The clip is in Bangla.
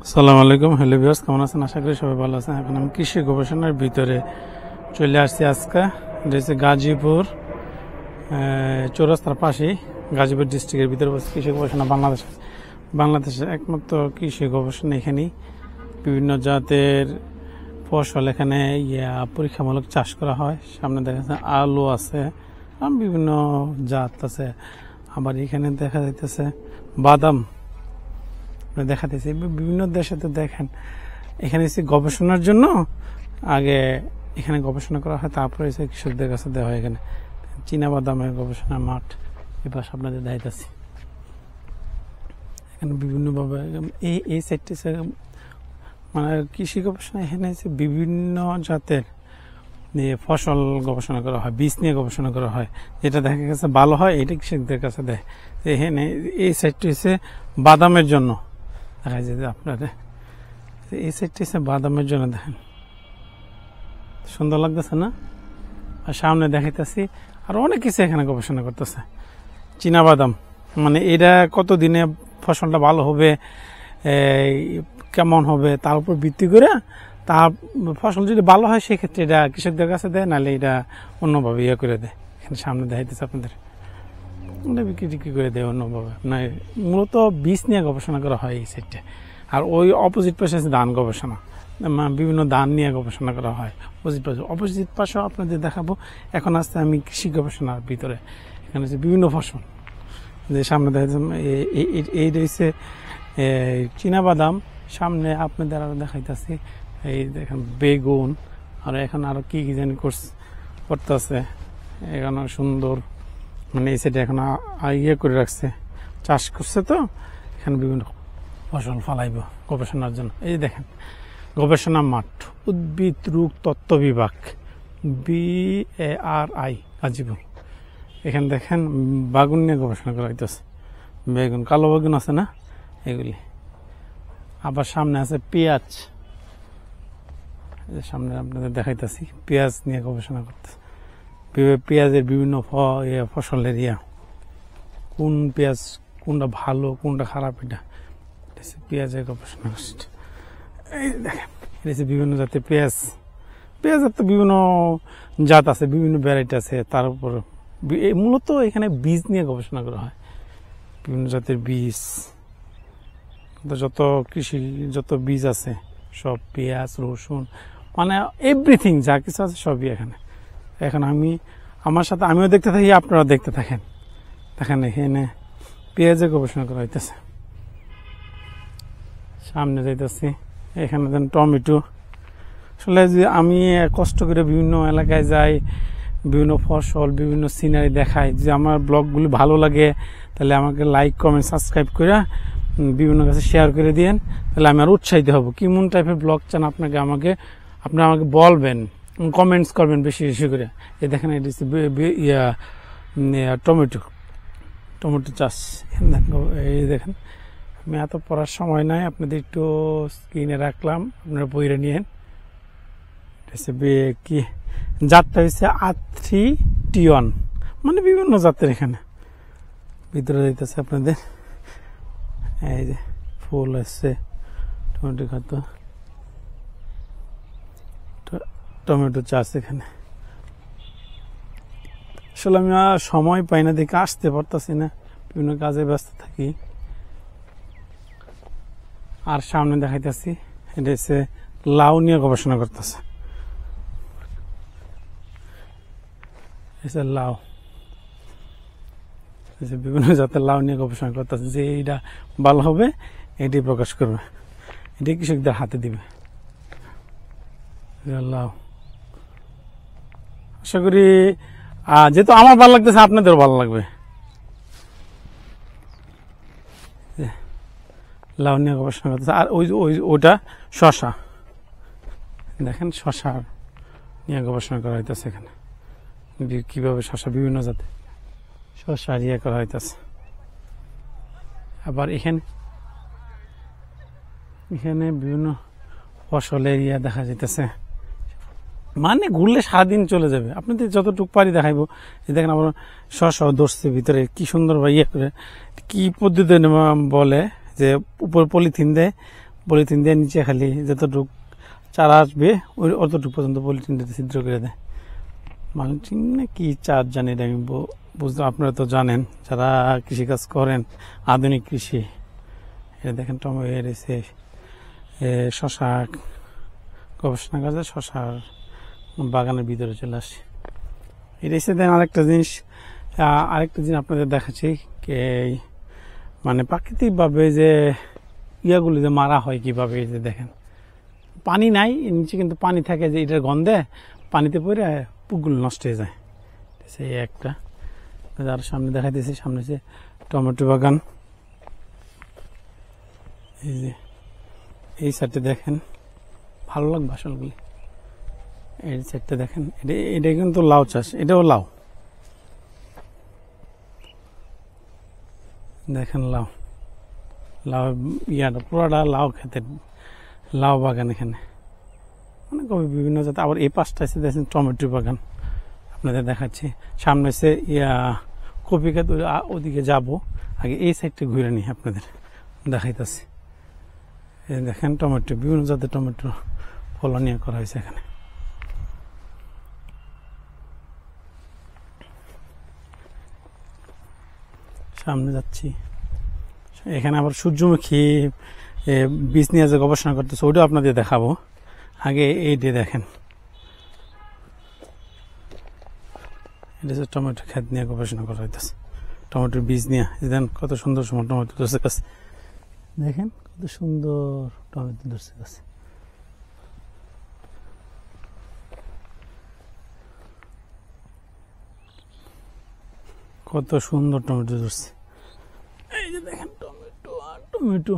আসসালামু আলাইকুম। হ্যালো ভিউয়ার্স, কেমন আছেন? আশা করি সবাই ভালো আছেন। এখন আমি কৃষি গবেষণার ভিতরে চলে আসছি আজকে। এটা হচ্ছে গাজীপুর চৌরাস্তার পাশেই, গাজীপুর ডিস্ট্রিক্টের ভিতরে কৃষি গবেষণা বাংলাদেশের একমাত্র কৃষি গবেষণা। এখানেই বিভিন্ন জাতের ফসল এখানে পরীক্ষামূলক চাষ করা হয়। সামনে দেখা যাচ্ছে আলু আছে, বিভিন্ন জাত আছে। আবার এখানে দেখা যাইতেছে বাদাম দেখাতেছি। বিভিন্ন দেশে তো দেখেন এখানে এসে গবেষণার জন্য আগে এখানে গবেষণা করা হয়, তারপরে এসে কৃষকদের কাছে দেওয়া হয়। এখানে চীনাবাদামের গবেষণা মাঠ এবার আপনাদের দেখাইতেছি। এখানে বিভিন্নভাবে এই সাইডটি মানে কৃষি গবেষণা এখানে এসে বিভিন্ন জাতের নিয়ে ফসল গবেষণা করা হয়, বীজ নিয়ে গবেষণা করা হয়। যেটা দেখা গেছে ভালো হয় এটা কৃষকদের কাছে দেয়। এখানে এই সাইডটি হচ্ছে বাদামের জন্য দেখা যায় যে আপনাদের এই সাইডটি হচ্ছে বাদামের জন্য। দেখেন সুন্দর লাগতেছে না? আর সামনে দেখাইতেছি আর অনেক কিছু এখানে গবেষণা করতেছে। চীনাবাদাম মানে এটা কতদিনে ফসলটা ভালো হবে, কেমন হবে তার উপর ভিত্তি করে তার ফসল যদি ভালো হয় সেক্ষেত্রে এটা কৃষকদের কাছে দেয়, নাহলে এটা অন্যভাবে করে দেয়। এখানে সামনে দেখাইতেছে আপনাদের, এটা বিক্রি করে দেয় অন্যভাবে। মানে মূলত বীজ নিয়ে গবেষণা করা হয় এই সাইডটা। আর ওই অপোজিট পাশে আছে ধান গবেষণা, বিভিন্ন ধান নিয়ে গবেষণা করা হয়। অপোজিট পাশেও আপনাদের দেখাবো। এখন আসতে আমি কৃষি গবেষণার ভিতরে। এখানে হচ্ছে বিভিন্ন ফসল, যে সামনে দেখা এই রয়েছে চীনাবাদাম। সামনে আপনাদের আরো দেখাইতেছি এই দেখেন বেগুন, আর এখন আরো কি কি জানি করতেছে। এখানে সুন্দর মানে এই সাইডে এখন করে রাখছে, চাষ করছে। তো এখানে বিভিন্ন ফসল ফলাইব গবেষণার জন্য। এই দেখেন গবেষণা মাঠ, উদ্ভিদ রোগ তত্ত্ব বিভাগ, BARI গাজীপুর। এখানে দেখেন বাগুন নিয়ে গবেষণা করা হইতেছে। বেগুন, কালো বেগুন আছে না, এগুলি। আবার সামনে আছে পেঁয়াজ, সামনে আপনাদের দেখাইতেছি পেঁয়াজ নিয়ে গবেষণা করতেছে। পেঁয়াজের বিভিন্ন ফসলের কোন পেঁয়াজ কোনটা ভালো কোনটা খারাপ, এটা পেঁয়াজের গবেষণা করছে। এই দেখেন এটা বিভিন্ন জাতের পেঁয়াজের তো বিভিন্ন জাত আছে, বিভিন্ন ভ্যারাইটি আছে। তার উপর মূলত এখানে বীজ নিয়ে গবেষণা করা হয়, বিভিন্ন জাতের বীজ। যত বীজ আছে সব, পেঁয়াজ রসুন মানে এভরিথিং যা কিছু আছে সবই এখানে। এখন আমার সাথে আমিও দেখতে থাকি, আপনারা দেখতে থাকেন। দেখেন এখানে পেঁয়াজের গবেষণা করা হইতেছে। সামনে যাইতেছি, এখানে দেন টমেটো। আসলে যে আমি কষ্ট করে বিভিন্ন এলাকায় যাই, বিভিন্ন ফসল বিভিন্ন সিনারি দেখাই, যে আমার ব্লগগুলি ভালো লাগে তাহলে আমাকে লাইক কমেন্ট সাবস্ক্রাইব করে বিভিন্ন কাছে শেয়ার করে দিয়েন, তাহলে আমি আর উৎসাহিত হব। কেমন টাইপের ব্লগ চান আপনারা আমাকে বলবেন, কমেন্টস করবেন বেশি বেশি করে। এই দেখেন টমেটো চাষ। এই দেখেন আমি এত পড়ার সময় নাই, আপনাদের একটু স্ক্রিনে রাখলাম, আপনারা বইরে নিয়েন। কি জাতটা হচ্ছে R3T1, মানে বিভিন্ন জাতের এখানে ভিতরে যাইতেছে আপনাদের। এই যে ফুল আসছে টমেটো খাতো, টমেটো চাষ এখানে। আসলে আমি সময় পাই না দেখে আসতে পারতাছি না, বিভিন্ন কাজে ব্যস্ত থাকি। আর সামনে দেখাইতেছি এটা হচ্ছে লাউ নিয়ে গবেষণা করতেছে। লাউ বিভিন্ন জাতের লাউ নিয়ে গবেষণা করতেছে, যে এইটা ভালো হবে এটি প্রকাশ করবে, এটি কৃষকদের হাতে দিবে। লাউ আশা করি যেহেতু আমার ভালো লাগতেছে আপনাদেরও ভালো লাগবে। লাউ নিয়ে গবেষণা করতেছে। আর ওইটা শশা, দেখেন শশা নিয়ে গবেষণা করা হইতেছে এখানে, কিভাবে শশা বিভিন্ন জাতের শশা করা হইতেছে। আবার এখানে বিভিন্ন ফসলের দেখা যাইতেছে, মানে ঘুরলে সারাদিন চলে যাবে। আপনাদের যতটুকু পারি দেখাইবো। দেখেন আবার শশা ধরছে ভিতরে, কি সুন্দর করে কি পদ্ধতি বলে যে উপর পলিথিন দেয়, পলিথিন দিয়ে নিচে খালি যতটুক চারা আসবে ওই অতটুকু পর্যন্ত পলিথিন দিয়ে ছিদ্র করে দেয়। মালচিং না কি চার জানি এটা আমি বুঝতে, আপনারা তো জানেন যারা কৃষিকাজ করেন, আধুনিক কৃষি। এটা দেখেন টমেটো এসে শশা গবেষণা কাজে শশার বাগানের ভিতরে চলে আসে। এটা এসে দেন আরেকটা জিনিস আপনাদের দেখাচ্ছি, মানে প্রাকৃতিকভাবে যে ইয়াগুলি যে মারা হয় কিভাবে, এই যে দেখেন পানি নাই নিচে কিন্তু পানি থাকে, যে এটার গন্ধে পানিতে পড়ে পুকগুলো নষ্ট হয়ে যায়। সেই একটা যার সামনে দেখাইতেছি, সামনে যে টমেটো বাগান, এই যে এই সাইডে দেখেন ভালো লাগবে আসলগুলি। এই সাইডটা দেখেন, এটা কিন্তু লাউ চাষ, এটাও লাউ, দেখেন লাউ ইয়াটা পুরাটা লাউ খেতের লাউ বাগান এখানে মানে কবি বিভিন্ন জাত। আবার এই পাশটা এসে দেখছেন টমেটো বাগান আপনাদের দেখাচ্ছি। সামনে এসে কপি খেত, ওদিকে যাব, আগে এই সাইডটা ঘুরে নিই আপনাদের দেখাইতেছি। দেখেন টমেটো, বিভিন্ন জাতের টমেটো ফলন করা হয়েছে এখানে। সামনে যাচ্ছি, এখানে আবার সূর্যমুখী বীজ নিয়ে যে গবেষণা করতেছে ওইটাও আপনাদের দেখাবো। আগে এইটা দেখেন, এটা হচ্ছে টমেটো ক্ষেত নিয়ে গবেষণা করা হইতেছে, টমেটোর বীজ নিয়ে। দেন কত সুন্দর সময় টমেটো ধরছে গাছ, দেখেন কত সুন্দর টমেটো ধরছে গাছ। কত সুন্দর টমেটো ধরছে, এই যে দেখেন টমেটো আর টমেটো।